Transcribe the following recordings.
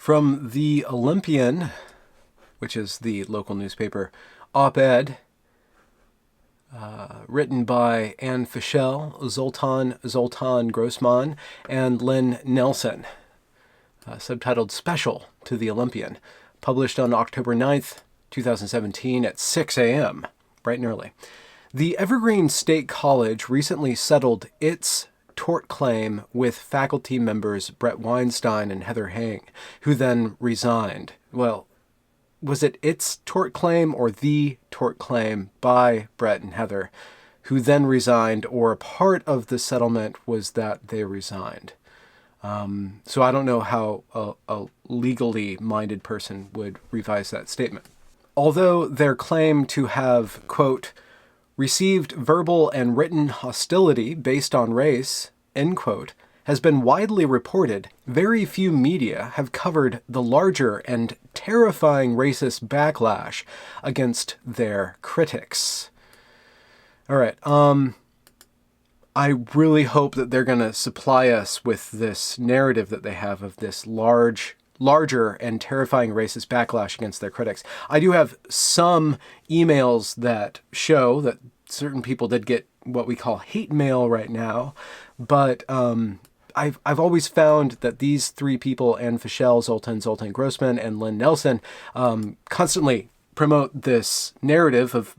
From the Olympian, which is the local newspaper, op-ed, written by Anne Fischel, Zoltan Grossman, and Lynn Nelson, subtitled Special to the Olympian, published on October 9th, 2017 at 6 a.m., bright and early. The Evergreen State College recently settled its tort claim with faculty members Brett Weinstein and Heather Hang, who then resigned. Well, was it its tort claim or the tort claim by Brett and Heather, who then resigned, or a part of the settlement was that they resigned? So I don't know how a legally minded person would revise that statement. Although their claim to have, quote, received verbal and written hostility based on race, end quote, has been widely reported, very few media have covered the larger and terrifying racist backlash against their critics. All right, I really hope that they're going to supply us with this narrative that they have of this larger and terrifying racist backlash against their critics. I do have some emails that show that certain people did get what we call hate mail right now, but I've always found that these three people, Anne Fischel, Zoltan Grossman, and Lynn Nelson, constantly promote this narrative of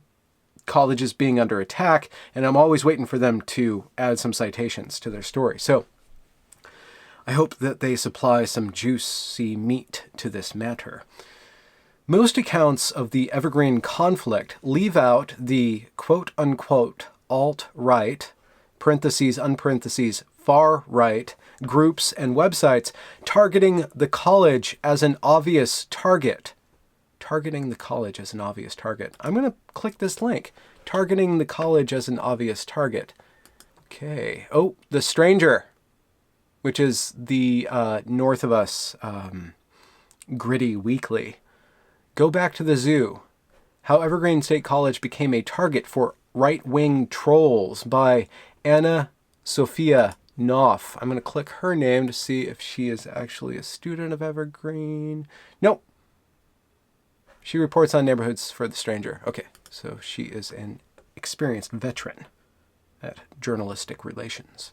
colleges being under attack, and I'm always waiting for them to add some citations to their story. So I hope that they supply some juicy meat to this matter. Most accounts of the Evergreen conflict leave out the quote-unquote alt-right, parentheses, far-right, groups and websites targeting the college as an obvious target. Targeting the college as an obvious target. I'm going to click this link. Targeting the college as an obvious target. Okay. Oh, The Stranger, which is the north of us gritty weekly. Go Back to the Zoo. How Evergreen State College Became a Target for Right-Wing Trolls by Anna Sophia Knopf. I'm going to click her name to see if she is actually a student of Evergreen. Nope. She reports on neighborhoods for The Stranger. Okay, so she is an experienced veteran at journalistic relations.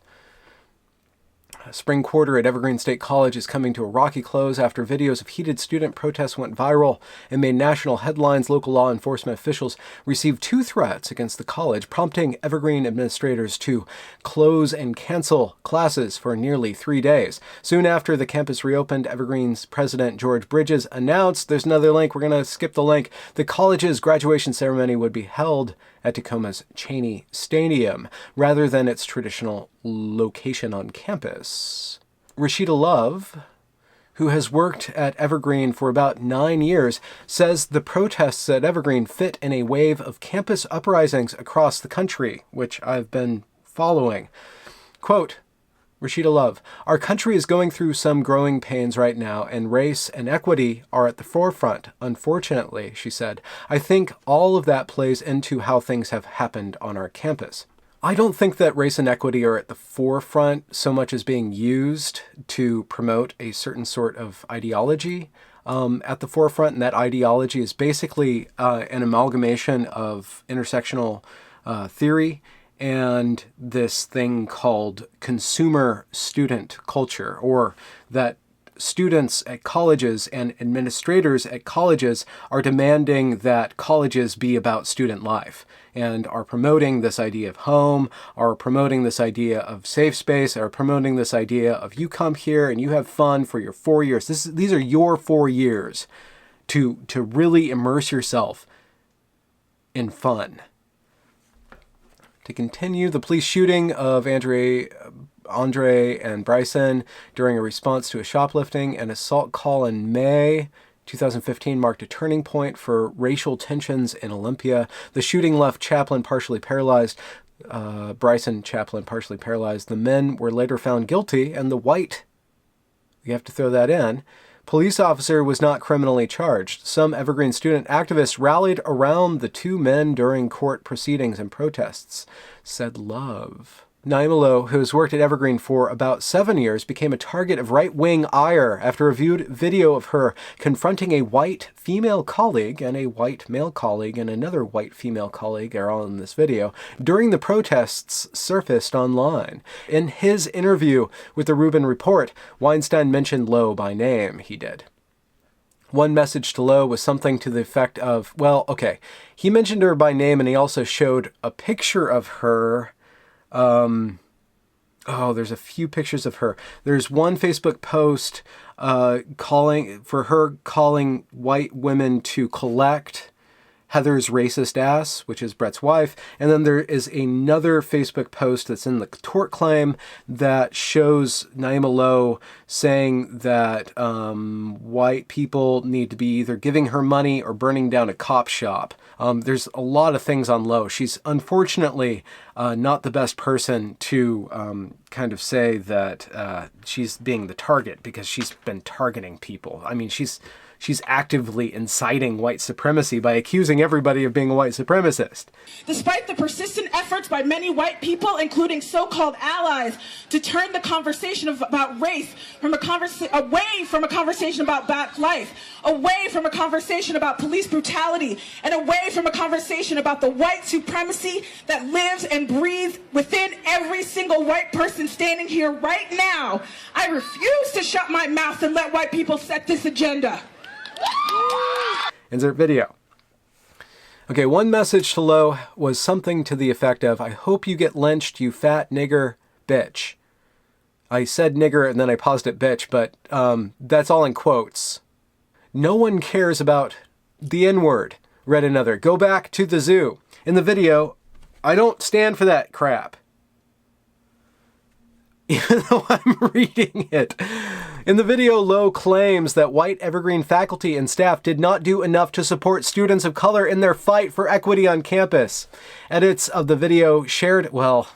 Spring quarter at Evergreen State College is coming to a rocky close after videos of heated student protests went viral and made national headlines. Local law enforcement officials received 2 threats against the college, prompting Evergreen administrators to close and cancel classes for nearly 3 days. Soon after the campus reopened, Evergreen's president George Bridges announced, there's another link, we're going to skip the link, the college's graduation ceremony would be held at Tacoma's Cheney Stadium, rather than its traditional location on campus. Rashida Love, who has worked at Evergreen for about 9 years, says the protests at Evergreen fit in a wave of campus uprisings across the country, which I've been following. Quote, Rashida Love, our country is going through some growing pains right now, and race and equity are at the forefront, unfortunately, she said. I think all of that plays into how things have happened on our campus. I don't think that race and equity are at the forefront so much as being used to promote a certain sort of ideology at the forefront, and that ideology is basically an amalgamation of intersectional theory and this thing called consumer student culture, or that students at colleges and administrators at colleges are demanding that colleges be about student life and are promoting this idea of home, are promoting this idea of safe space, are promoting this idea of you come here and you have fun for your 4 years. These are your 4 years to really immerse yourself in fun. To continue, the police shooting of Andre and Bryson during a response to a shoplifting and assault call in May 2015 marked a turning point for racial tensions in Olympia. The shooting left Chaplin partially paralyzed. Bryson Chaplin partially paralyzed. The men were later found guilty, and the white, you have to throw that in, police officer was not criminally charged. Some Evergreen student activists rallied around the 2 men during court proceedings and protests, said Love. Naima Lowe, who has worked at Evergreen for about 7 years, became a target of right-wing ire after a video of her confronting a white female colleague and a white male colleague and another white female colleague are all in this video during the protests surfaced online. In his interview with the Rubin Report, Weinstein mentioned Lowe by name. He did. One message to Lowe was something to the effect of, well, okay, he mentioned her by name and he also showed a picture of her. There's a few pictures of her. There's one Facebook post calling white women to collect Heather's racist ass, which is Brett's wife. And then there is another Facebook post that's in the tort claim that shows Naima Lowe saying that white people need to be either giving her money or burning down a cop shop. There's a lot of things on Lowe. She's unfortunately not the best person to kind of say that she's being the target, because she's been targeting people. I mean, she's actively inciting white supremacy by accusing everybody of being a white supremacist. Despite the persistent efforts by many white people, including so-called allies, to turn the conversation about race away from a conversation about black life, away from a conversation about police brutality, and away from a conversation about the white supremacy that lives and breathes within every single white person standing here right now, I refuse to shut my mouth and let white people set this agenda. Insert video. Okay, one message to Lowe was something to the effect of, I hope you get lynched, you fat nigger bitch. I said nigger and then I paused at bitch, but that's all in quotes. No one cares about the N-word, read another. Go back to the zoo. In the video, I don't stand for that crap. Even though I'm reading it. In the video, Lowe claims that white Evergreen faculty and staff did not do enough to support students of color in their fight for equity on campus. Edits of the video shared across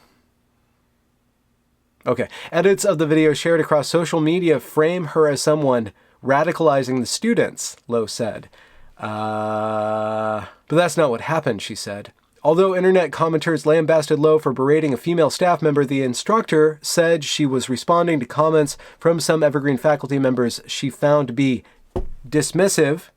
social media frame her as someone radicalizing the students, Lowe said. But that's not what happened, she said. Although internet commenters lambasted Lowe for berating a female staff member, the instructor said she was responding to comments from some Evergreen faculty members she found to be dismissive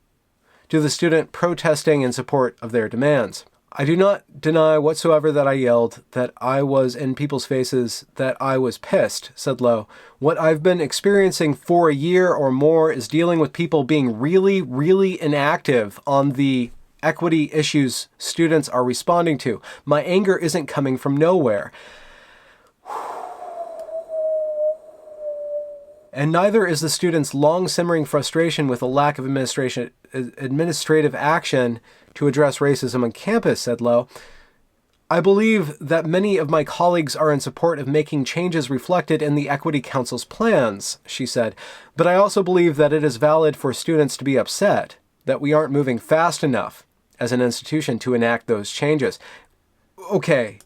to the student protesting in support of their demands. I do not deny whatsoever that I yelled, that I was in people's faces, that I was pissed, said Lowe. What I've been experiencing for a year or more is dealing with people being really, really inactive on the equity issues students are responding to. My anger isn't coming from nowhere. And neither is the students' long simmering frustration with a lack of administrative action to address racism on campus, said Lowe. I believe that many of my colleagues are in support of making changes reflected in the Equity Council's plans, she said. But I also believe that it is valid for students to be upset that we aren't moving fast enough as an institution to enact those changes. Okay.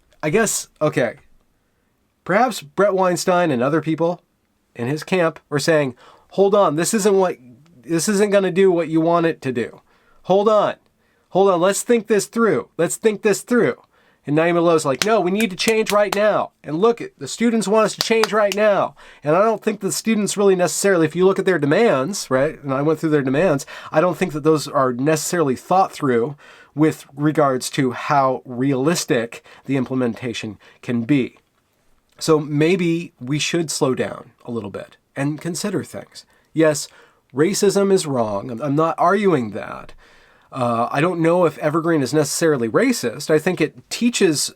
Perhaps Brett Weinstein and other people in his camp are saying, hold on, this isn't going to do what you want it to do. Hold on, let's think this through. And Naima Lowe's like, no, we need to change right now. And look, the students want us to change right now. And I don't think the students really necessarily, if you look at their demands, right, and I went through their demands, I don't think that those are necessarily thought through with regards to how realistic the implementation can be. So maybe we should slow down a little bit and consider things. Yes, racism is wrong. I'm not arguing that. I don't know if Evergreen is necessarily racist. I think it teaches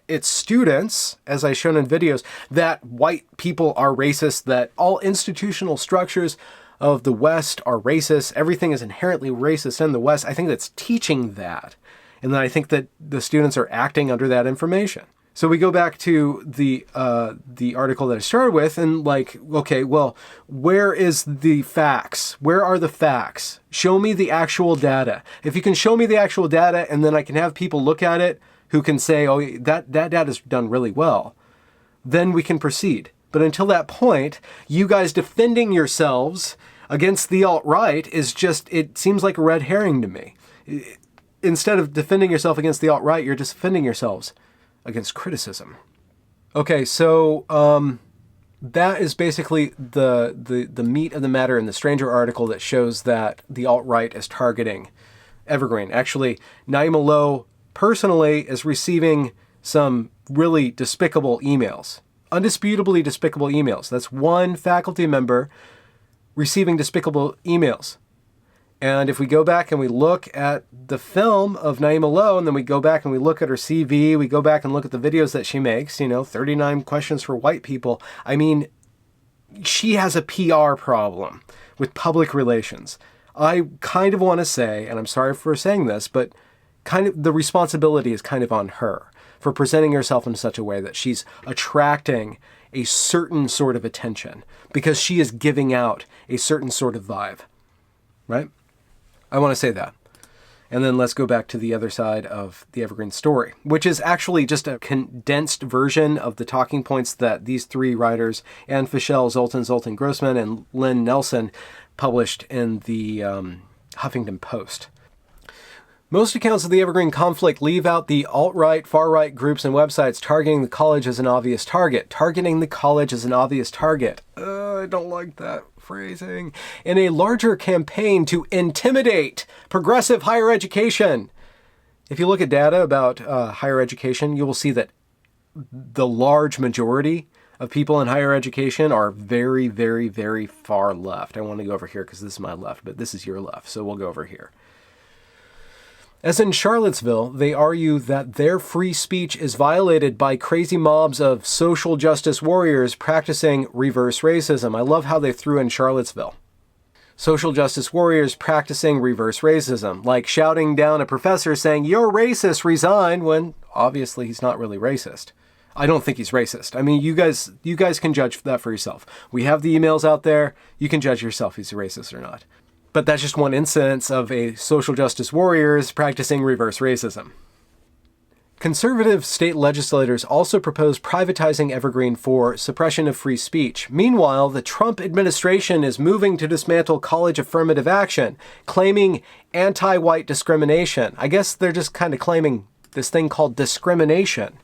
its students, as I've shown in videos, that white people are racist, that all institutional structures of the West are racist. Everything is inherently racist in the West. I think that's teaching that. And then I think that the students are acting under that information. So we go back to the article that I started with and like, okay, well, where is the facts? Where are the facts? Show me the actual data. If you can show me the actual data and then I can have people look at it who can say, oh, that data is done really well, then we can proceed. But until that point, you guys defending yourselves against the alt-right is just, it seems like a red herring to me. Instead of defending yourself against the alt-right, you're just defending yourselves against criticism. Okay, so that is basically the meat of the matter in the Stranger article that shows that the alt-right is targeting Evergreen. Actually, Naima Lowe personally is receiving some really despicable emails. Undisputably despicable emails. That's one faculty member receiving despicable emails. And if we go back and we look at the film of Naima Lowe, and then we go back and we look at her CV, we go back and look at the videos that she makes, 39 questions for white people. I mean, she has a PR problem with public relations. I kind of want to say, and I'm sorry for saying this, but kind of the responsibility is kind of on her for presenting herself in such a way that she's attracting a certain sort of attention because she is giving out a certain sort of vibe, right? I want to say that. And then let's go back to the other side of the Evergreen story, which is actually just a condensed version of the talking points that these three writers, Anne Fischel, Zoltan Grossman, and Lynn Nelson, published in the Huffington Post. Most accounts of the Evergreen conflict leave out the alt-right, far-right groups and websites targeting the college as an obvious target. Targeting the college as an obvious target. I don't like that phrasing. In a larger campaign to intimidate progressive higher education. If you look at data about higher education, you will see that the large majority of people in higher education are very, very, very far left. I want to go over here because this is my left, but this is your left, so we'll go over here. As in Charlottesville, they argue that their free speech is violated by crazy mobs of social justice warriors practicing reverse racism. I love how they threw in Charlottesville. Social justice warriors practicing reverse racism, like shouting down a professor saying, "You're racist, resign," when obviously he's not really racist. I don't think he's racist. I mean, you guys can judge that for yourself. We have the emails out there. You can judge yourself if he's racist or not. But that's just one instance of a social justice warriors practicing reverse racism. Conservative state legislators also propose privatizing Evergreen for suppression of free speech. Meanwhile, the Trump administration is moving to dismantle college affirmative action, claiming anti-white discrimination. I guess they're just kind of claiming this thing called discrimination.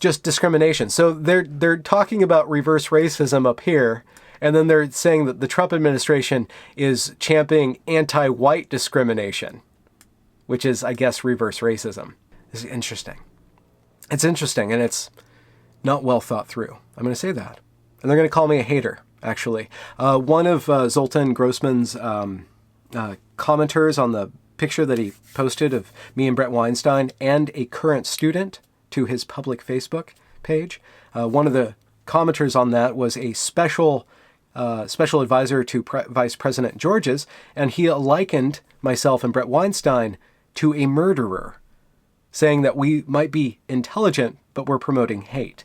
Just discrimination. So they're talking about reverse racism up here, and then they're saying that the Trump administration is championing anti-white discrimination, which is, I guess, reverse racism. This is interesting. It's interesting, and it's not well thought through. I'm going to say that. And they're going to call me a hater, actually. One of Zoltan Grossman's commenters on the picture that he posted of me and Brett Weinstein and a current student to his public Facebook page. One of the commenters on that was a special advisor to Vice President Georges, and he likened myself and Brett Weinstein to a murderer, saying that we might be intelligent, but we're promoting hate.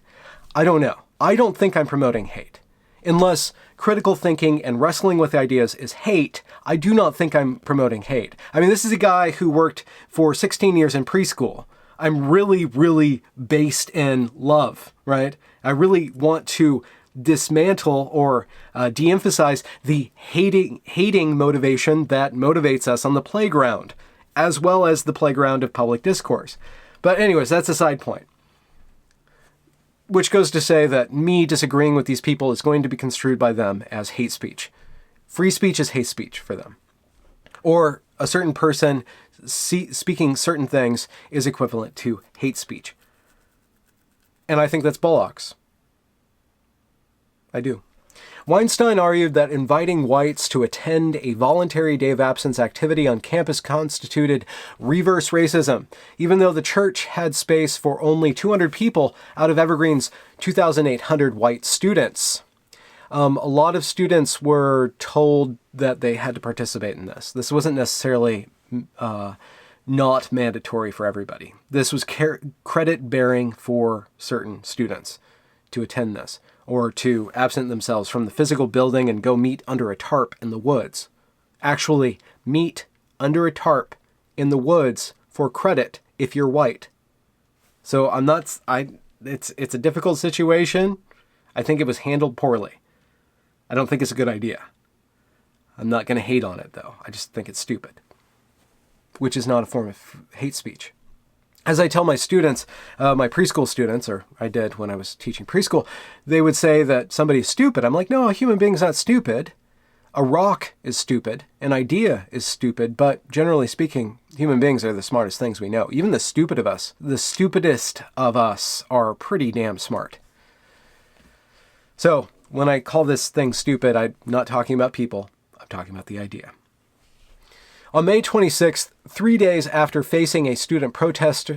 I don't know. I don't think I'm promoting hate. Unless critical thinking and wrestling with ideas is hate, I do not think I'm promoting hate. I mean, this is a guy who worked for 16 years in preschool. I'm really, really based in love, right? I really want to dismantle or de-emphasize the hating motivation that motivates us on the playground, as well as the playground of public discourse. But anyways, that's a side point. Which goes to say that me disagreeing with these people is going to be construed by them as hate speech. Free speech is hate speech for them. Or a certain person speaking certain things is equivalent to hate speech. And I think that's bollocks. I do. Weinstein argued that inviting whites to attend a voluntary day of absence activity on campus constituted reverse racism, even though the church had space for only 200 people out of Evergreen's 2,800 white students. A lot of students were told that they had to participate in this. This wasn't necessarily not mandatory for everybody. This was credit-bearing for certain students to attend this, or to absent themselves from the physical building and go meet under a tarp in the woods. Actually, meet under a tarp in the woods for credit if you're white. So it's a difficult situation. I think it was handled poorly. I don't think it's a good idea. I'm not going to hate on it, though. I just think it's stupid, which is not a form of hate speech. As I tell my students, my preschool students, or I did when I was teaching preschool, they would say that somebody's stupid. I'm like, no, a human being's not stupid. A rock is stupid. An idea is stupid. But generally speaking, human beings are the smartest things we know. Even the stupidest of us are pretty damn smart. So when I call this thing stupid, I'm not talking about people. I'm talking about the idea. On May 26th, 3 days after facing a student protest,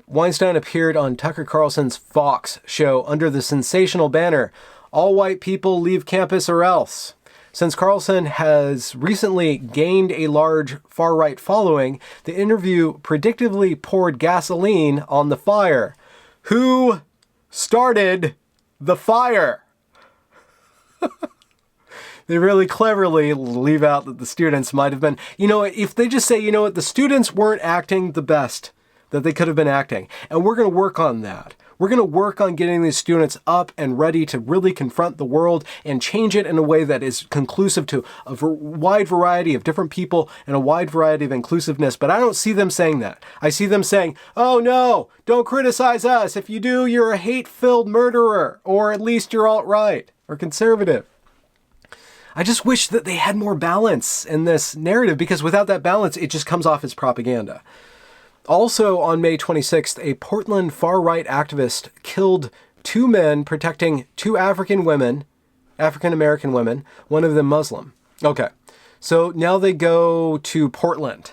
Weinstein appeared on Tucker Carlson's Fox show under the sensational banner, "All white people leave campus or else." Since Carlson has recently gained a large far-right following, the interview predictably poured gasoline on the fire. Who started the fire? They really cleverly leave out that the students might have been, if they just say, the students weren't acting the best that they could have been acting. And we're going to work on that. We're going to work on getting these students up and ready to really confront the world and change it in a way that is conclusive to a wide variety of different people and a wide variety of inclusiveness. But I don't see them saying that. I see them saying, oh no, don't criticize us. If you do, you're a hate-filled murderer, or at least you're alt-right or conservative. I just wish that they had more balance in this narrative, because without that balance, it just comes off as propaganda. Also on May 26th, a Portland far-right activist killed 2 men protecting 2 African-American women, one of them Muslim. Okay, so now they go to Portland.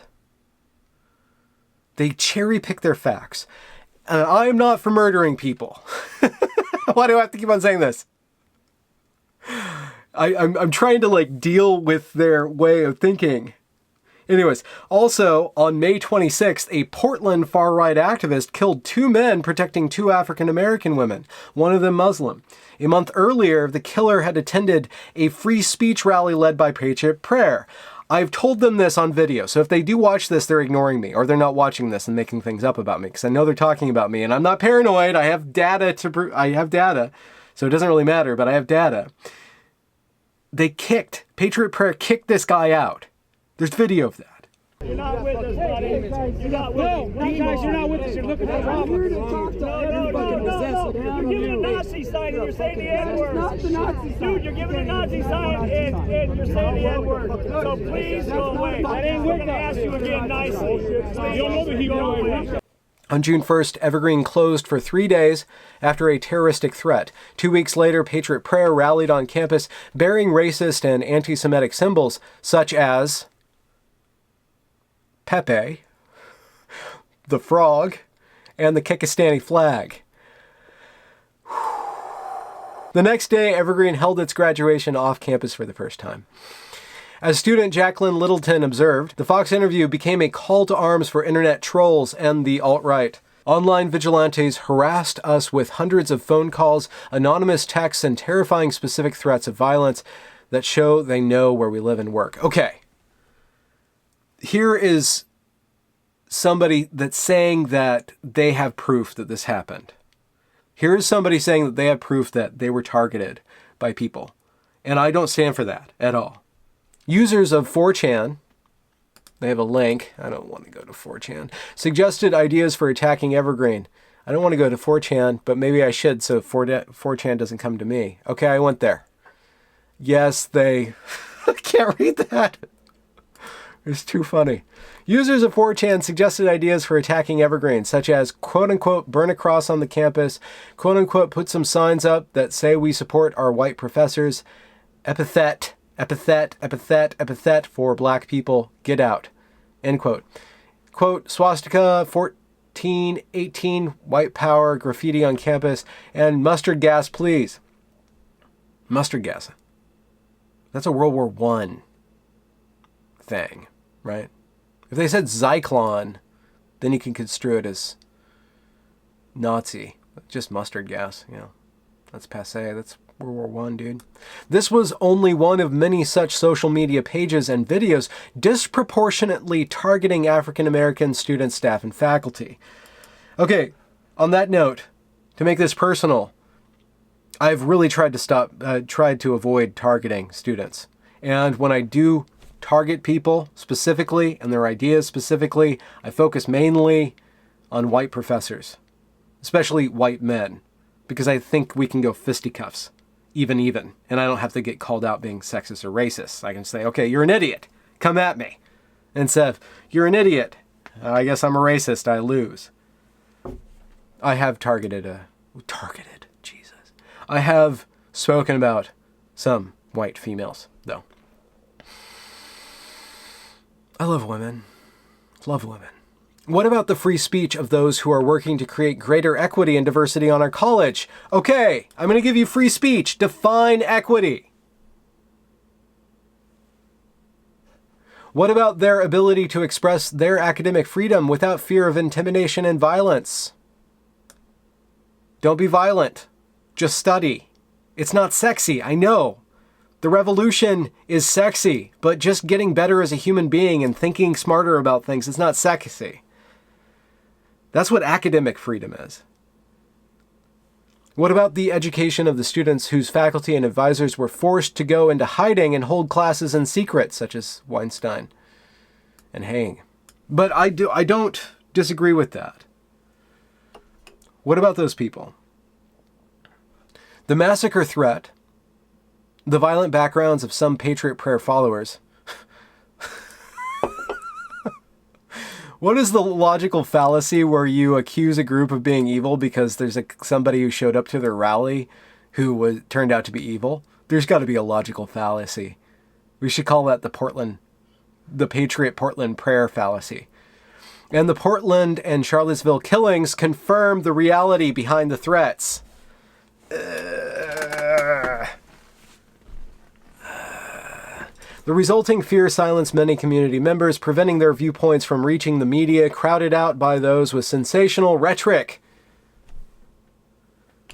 They cherry-pick their facts. I'm not for murdering people. Why do I have to keep on saying this? I'm trying to deal with their way of thinking. Anyways, also on May 26th, a Portland far-right activist killed 2 men protecting 2 African-American women, one of them Muslim. A month earlier, the killer had attended a free speech rally led by Patriot Prayer. I've told them this on video, so if they do watch this, they're ignoring me, or they're not watching this and making things up about me, because I know they're talking about me, and I'm not paranoid. I have data so it doesn't really matter, but I have data. Patriot Prayer kicked this guy out. There's video of that. You're not with us, buddy. You're not with us. Guys, you're not with us. You're looking for problems. You're here to talk to everybody. You're giving a Nazi sign and you're saying the N-word. Not the Nazi sign. Dude, you're giving a Nazi sign and you're saying the N-word. So please go away. We're going to ask you again nicely. Please go away. On June 1st, Evergreen closed for 3 days after a terroristic threat. 2 weeks later, Patriot Prayer rallied on campus bearing racist and anti-Semitic symbols such as Pepe, the frog, and the Kekistani flag. The next day, Evergreen held its graduation off campus for the first time. As student Jacqueline Littleton observed, the Fox interview became a call to arms for internet trolls and the alt-right. Online vigilantes harassed us with hundreds of phone calls, anonymous texts, and terrifying specific threats of violence that show they know where we live and work. Okay. Here is somebody that's saying that they have proof that this happened. Here is somebody saying that they have proof that they were targeted by people. And I don't stand for that at all. Users of 4chan, they have a link, I don't want to go to 4chan, suggested ideas for attacking Evergreen. I don't want to go to 4chan, but maybe I should so 4chan doesn't come to me. Okay, I went there. Yes, I can't read that. It's too funny. Users of 4chan suggested ideas for attacking Evergreen, such as, quote-unquote, burn a cross on the campus, quote-unquote, put some signs up that say we support our white professors, epithet for black people, get out, end quote. Quote, swastika, 1418, white power, graffiti on campus, and mustard gas, please. Mustard gas. That's a World War I thing, right? If they said Zyklon, then you can construe it as Nazi. Just mustard gas, That's passé. That's World War I, dude. This was only one of many such social media pages and videos disproportionately targeting African American students, staff, and faculty. Okay, on that note, to make this personal, I've really tried to avoid targeting students. And when I do target people specifically and their ideas specifically. I focus mainly on white professors, especially white men, because I think we can go fisticuffs, even, and I don't have to get called out being sexist or racist. I can say, okay, you're an idiot. Come at me. Instead of, you're an idiot. I guess I'm a racist. I lose. I have targeted, Jesus. I have spoken about some white females, though. I love women. Love women. What about the free speech of those who are working to create greater equity and diversity on our college? Okay, I'm going to give you free speech. Define equity. What about their ability to express their academic freedom without fear of intimidation and violence? Don't be violent. Just study. It's not sexy, I know. The revolution is sexy, but just getting better as a human being and thinking smarter about things is not sexy. That's what academic freedom is. What about the education of the students whose faculty and advisors were forced to go into hiding and hold classes in secret, such as Weinstein and Haing? But I don't disagree with that. What about those people? The massacre threat, the violent backgrounds of some Patriot Prayer followers. What is the logical fallacy where you accuse a group of being evil because there's somebody who showed up to their rally who turned out to be evil? There's got to be a logical fallacy. We should call that the Patriot Portland Prayer fallacy. And the Portland and Charlottesville killings confirm the reality behind the threats. The resulting fear silenced many community members, preventing their viewpoints from reaching the media, crowded out by those with sensational rhetoric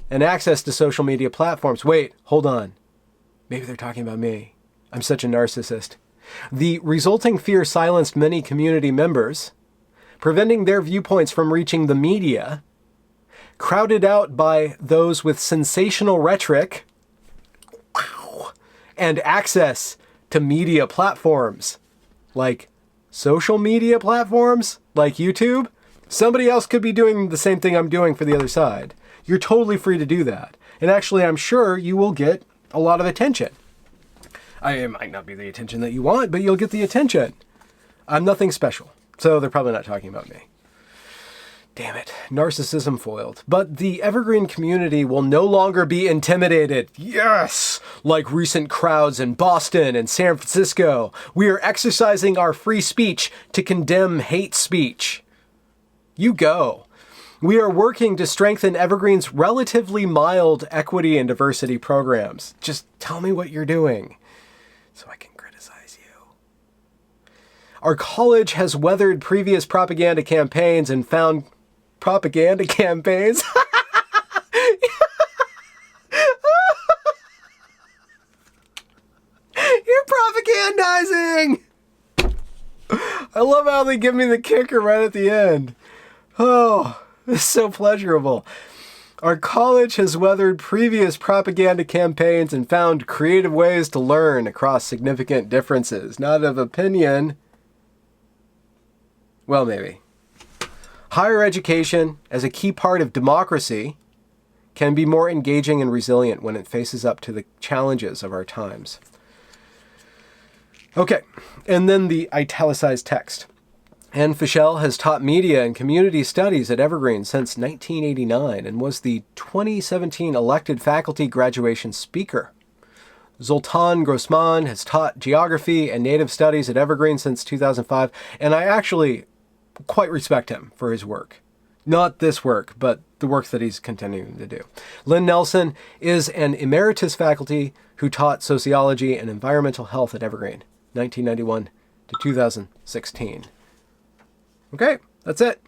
and access to social media platforms. Wait, hold on. Maybe they're talking about me. I'm such a narcissist. The resulting fear silenced many community members, preventing their viewpoints from reaching the media, crowded out by those with sensational rhetoric and access to media platforms, like social media platforms, like YouTube. Somebody else could be doing the same thing I'm doing for the other side. You're totally free to do that. And actually, I'm sure you will get a lot of attention. It might not be the attention that you want, but you'll get the attention. I'm nothing special, so they're probably not talking about me. Damn it, narcissism foiled. But the Evergreen community will no longer be intimidated. Yes! Like recent crowds in Boston and San Francisco, we are exercising our free speech to condemn hate speech. You go. We are working to strengthen Evergreen's relatively mild equity and diversity programs. Just tell me what you're doing so I can criticize you. Our college has weathered previous propaganda campaigns and found propaganda campaigns. You're propagandizing. I love how they give me the kicker right at the end. Oh, it's so pleasurable. Our college has weathered previous propaganda campaigns and found creative ways to learn across significant differences. Not of opinion. Well, maybe. Higher education, as a key part of democracy, can be more engaging and resilient when it faces up to the challenges of our times. Okay, and then the italicized text. Anne Fischel has taught media and community studies at Evergreen since 1989 and was the 2017 elected faculty graduation speaker. Zoltan Grossman has taught geography and native studies at Evergreen since 2005, and I actually quite respect him for his work. Not this work, but the work that he's continuing to do. Lynn Nelson is an emeritus faculty who taught sociology and environmental health at Evergreen, 1991 to 2016. Okay, that's it.